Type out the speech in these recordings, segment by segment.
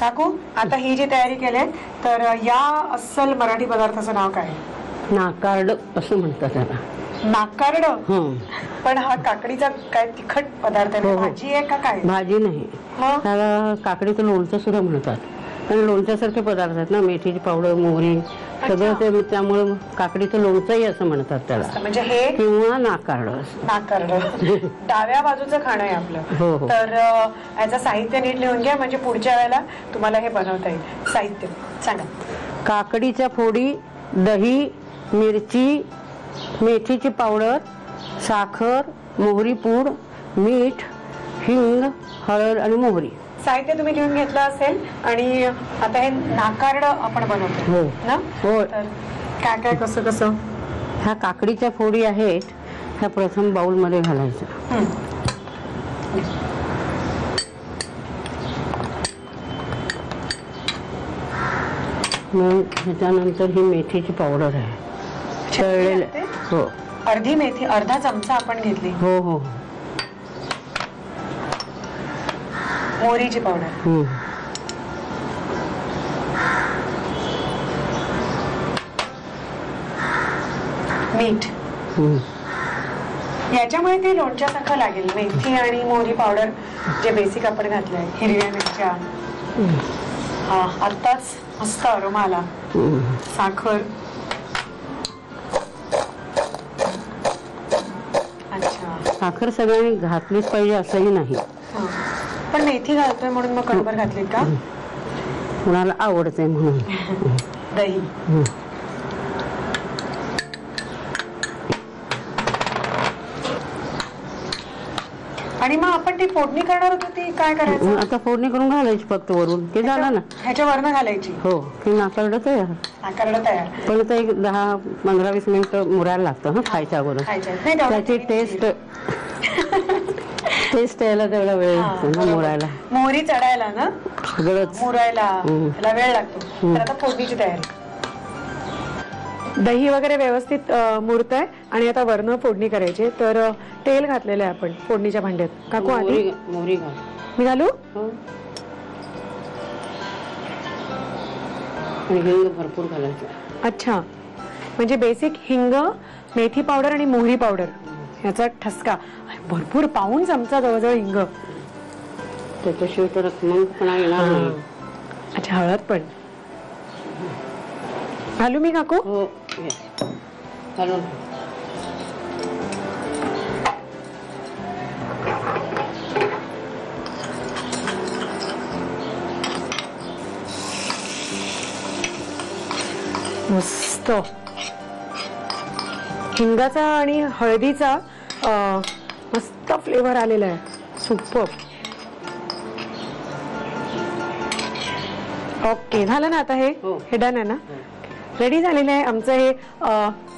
काकू, आता ही जी तयारी केली तर या अस्सल मराठी पदार्थाचं नाव काय? नाकारड असं म्हणतात त्याला. नाकारड? पण हा काकडीचा काय तिखट पदार्थ आहे? भाजी आहे का काय? भाजी नाही, त्याला काकडीचं लोणचं सुद्धा म्हणतात. आणि लोणच्यासारखे पदार्थ आहेत ना, मेथीची पावडर, मोहरी, सगळं ते, त्यामुळे काकडीचं लोणचंही असं म्हणतात त्याला. म्हणजे हे किंवा नाकारड. नाकारड डाव्या बाजूचं खाणं आहे आपलं. तर याचं साहित्य नीट लिहून घ्या, म्हणजे पुढच्या वेळेला तुम्हाला हे बनवता येईल. साहित्य सांगा. काकडीच्या फोडी, दही, मिरची, मेथीची पावडर, साखर, मोहरी पूड, मीठ, हिंग, हळद आणि मोहरी. साहित्य तुम्ही लिहून घेतलं असेल. आणि आता हे नाकारड आपण बनवतो ना? हो. तर काय काय कसं कसं? ह्या काकडीच्या फोडी आहेत, ह्या प्रथम बाउल मध्ये घालायच्या. मग ह्याच्यानंतर ही मेथीची पावडर आहे, तळलेली. हो, अर्धी मेथी, अर्धा चमचा आपण घेतली. हो हो. मोहरीची पावडर, मीठ. याच्यामुळे ते लोणच्यासारखं लागेल. मेथी आणि मोहरी पावडर जे बेसिक आपण घातलंय, हिरव्या मिरच्या, आत्ताच मस्त अरोमा आला. साखर. अच्छा, साखर सगळ्यांनी घातलीच पाहिजे असंही नाही, पण मेथी घालतोय म्हणून मग कणभर घातली का? कुणाला आवडते म्हणून. दही, आणि मग आपण ती फोडणी करणार होतो, ती काय करायचं? आता फोडणी करून घालायची फक्त वरून, ते झालं ना. ह्याच्या वरनं घालायची. हो, ती नाकारड तयार. नाकारड तयार. पण ते 10-15-20 मिनिटं मुरायला लागतं खायच्या अगोदर. त्याची टेस्ट यायला तेवढा वेळ लागतो मुरायला. मोहरी चढायला ना, सगळंच मुरायला त्याला वेळ लागतो. तर आता फोडणीची तयारी. दही वगैरे व्यवस्थित मुरतंय आणि आता वरनं फोडणी करायची. तर तेल घातलेलं आहे आपण फोडणीच्या भांड्यात. काकू, आधी मोहरी घाल. मी घालू? हिंग भरपूर घालायचं. अच्छा, म्हणजे बेसिक हिंग, मेथी पावडर आणि मोहरी पावडर याचा ठसका भरपूर, पाऊण चमचा जवळजवळ हिंग. त्याच्याशिवाय तर मगपणा येणार नाही. अच्छा, हळद पण घालू मी काकू? हो, घालून. मस्त हिंगाचा आणि हळदीचा मस्त फ्लेवर आलेला आहे. सुपर. ओके, झालं ना आता? हे डन आहे ना? रेडी झालेलं आहे आमचं हे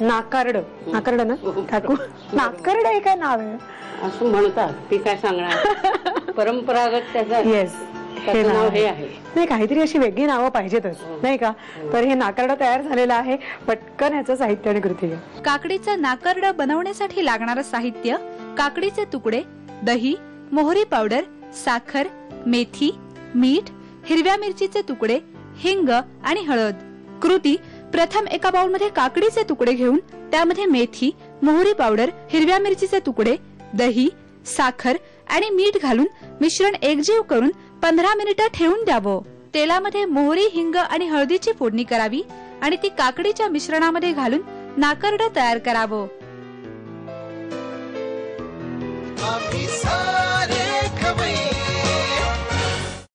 नाकारड. नाकारड ना काकू? नाकारड हे काय नाव आहे? असं म्हणतात, ती काय सांगणार. परंपरागत त्याचं. येस, हे नाव हे आहे. नाही, काहीतरी अशी वेगळी नावं पाहिजेतच, नाही का? तर हे नाकारड तयार झालेलं आहे. पटकन ह्याचं साहित्य आणि कृती घ्या. काकडीचं नाकारड बनवण्यासाठी लागणारं साहित्य: काकडीचे तुकडे, दही, मोहरी पावडर, साखर, मेथी, मीठ, हिरव्या मिरचीचे तुकडे, हिंग आणि हळद. कृती: प्रथम एका बाउल मध्ये काकडीचे तुकडे घेऊन त्यामध्ये मेथी, मोहरी पावडर, हिरव्या मिरचीचे तुकडे, दही, साखर आणि मीठ घालून मिश्रण एकजीव करून 15 मिनिटं ठेवून द्यावं. तेलामध्ये मोहरी, हिंग आणि हळदीची फोडणी करावी आणि ती काकडीच्या मिश्रणामध्ये घालून नाकारड तयार करावं.